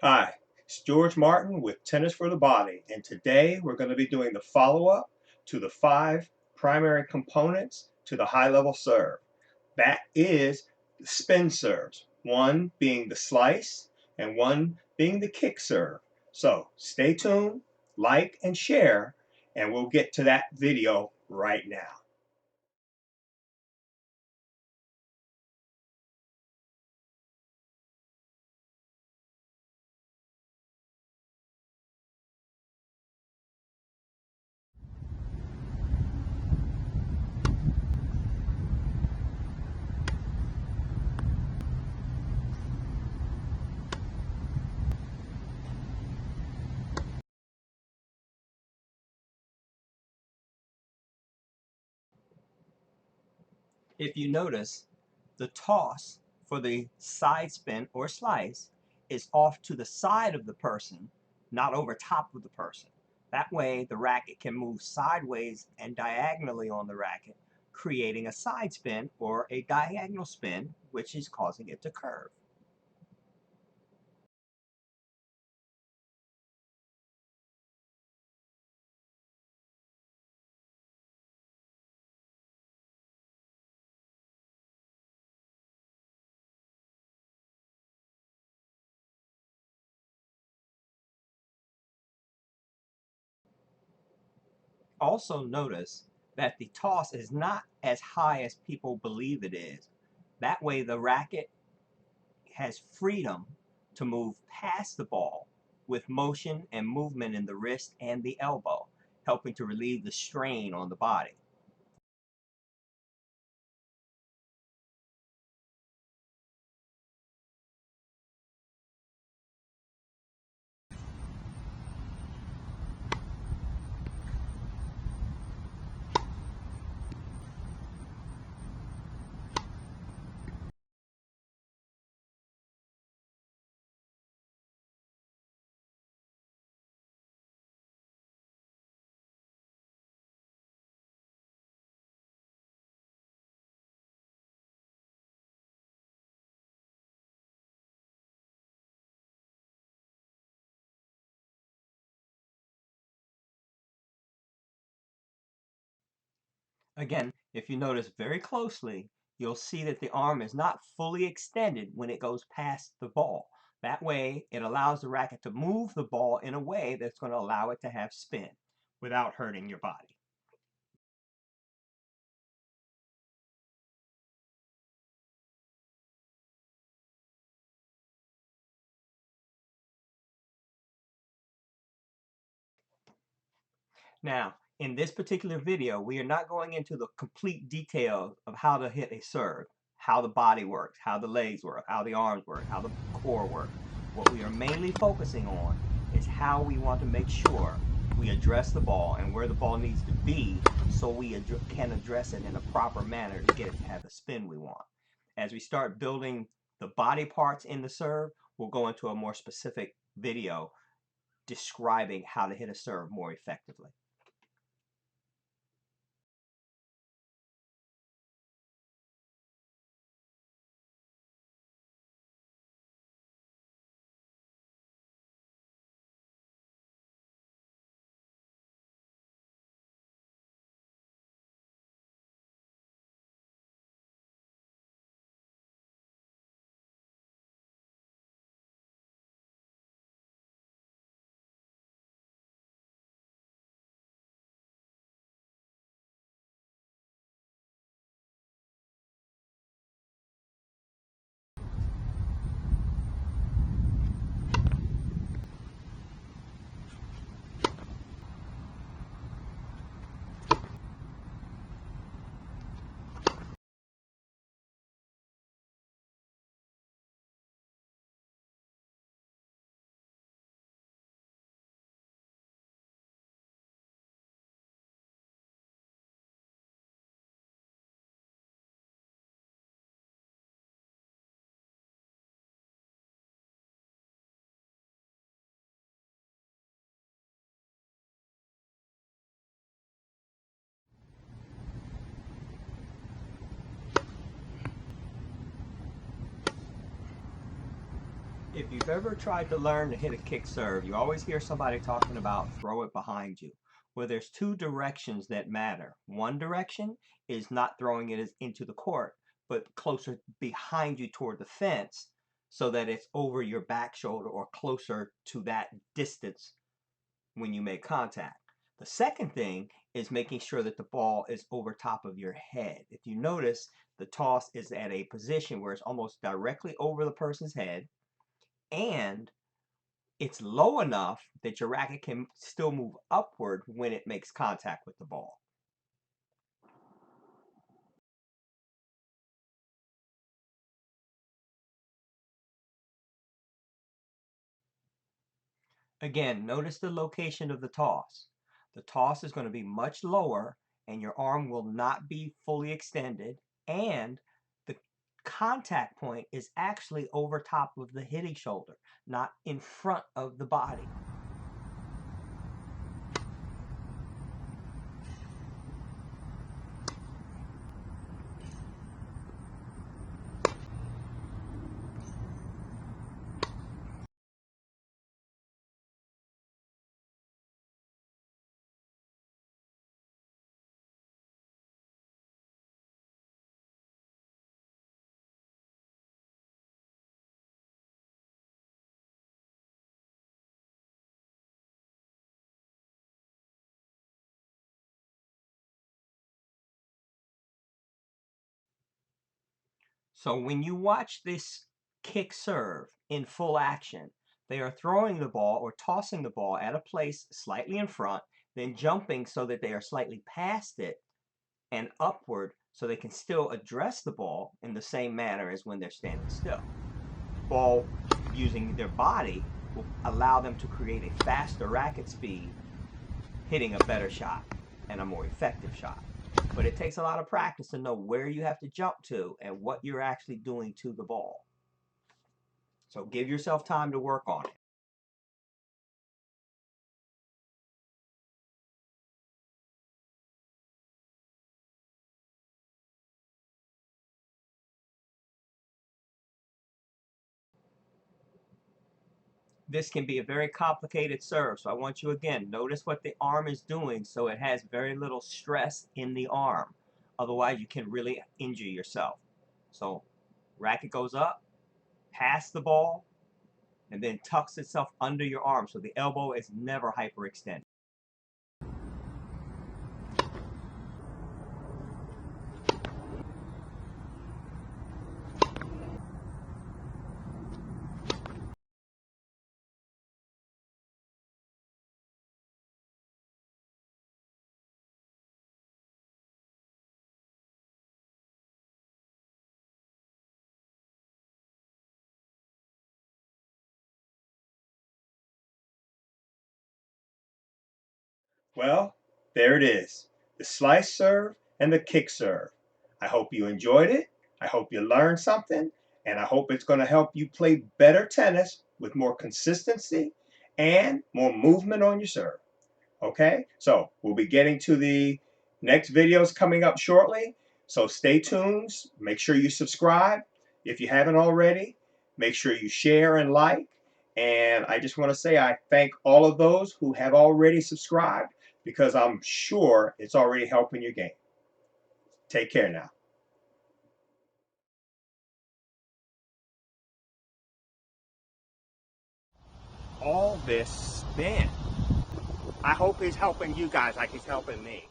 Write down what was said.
Hi, it's George Martin with Tennis for the Body, and today we're going to be doing the follow-up to the 5 primary components to the high-level serve. That is the spin serves, one being the slice and one being the kick serve. So stay tuned, like, and share, and we'll get to that video right now. If you notice, the toss for the side spin or slice is off to the side of the person, not over top of the person. That way the racket can move sideways and diagonally on the racket, creating a side spin or a diagonal spin, which is causing it to curve. Also notice that the toss is not as high as people believe it is. That way the racket has freedom to move past the ball with motion and movement in the wrist and the elbow, helping to relieve the strain on the body. Again, if you notice very closely, you'll see that the arm is not fully extended when it goes past the ball. That way, it allows the racket to move the ball in a way that's going to allow it to have spin without hurting your body. Now, in this particular video, we are not going into the complete details of how to hit a serve, how the body works, how the legs work, how the arms work, how the core works. What we are mainly focusing on is how we want to make sure we address the ball and where the ball needs to be so we can address it in a proper manner to get it to have the spin we want. As we start building the body parts in the serve, we'll go into a more specific video describing how to hit a serve more effectively. If you've ever tried to learn to hit a kick serve, you always hear somebody talking about throw it behind you. Well, there's two directions that matter. One direction is not throwing it into the court, but closer behind you toward the fence so that it's over your back shoulder or closer to that distance when you make contact. The second thing is making sure that the ball is over top of your head. If you notice, the toss is at a position where it's almost directly over the person's head, and it's low enough that your racket can still move upward when it makes contact with the ball. Again, notice the location of the toss. The toss is going to be much lower and your arm will not be fully extended, and the contact point is actually over top of the hitting shoulder, not in front of the body. So when you watch this kick serve in full action, they are throwing the ball or tossing the ball at a place slightly in front, then jumping so that they are slightly past it and upward so they can still address the ball in the same manner as when they're standing still. Ball using their body will allow them to create a faster racket speed, hitting a better shot and a more effective shot. But it takes a lot of practice to know where you have to jump to and what you're actually doing to the ball. So give yourself time to work on it. This can be a very complicated serve. So I want you again, notice what the arm is doing so it has very little stress in the arm. Otherwise you can really injure yourself. So racket goes up, pass the ball, and then tucks itself under your arm so the elbow is never hyperextended. Well, there it is, the slice serve and the kick serve. I hope you enjoyed it. I hope you learned something, and I hope it's going to help you play better tennis with more consistency and more movement on your serve. Okay, so we'll be getting to the next videos coming up shortly. So stay tuned. Make sure you subscribe if you haven't already. Make sure you share and like. And I just want to say I thank all of those who have already subscribed because I'm sure it's already helping your game. Take care now. All this spin, I hope it's helping you guys like it's helping me.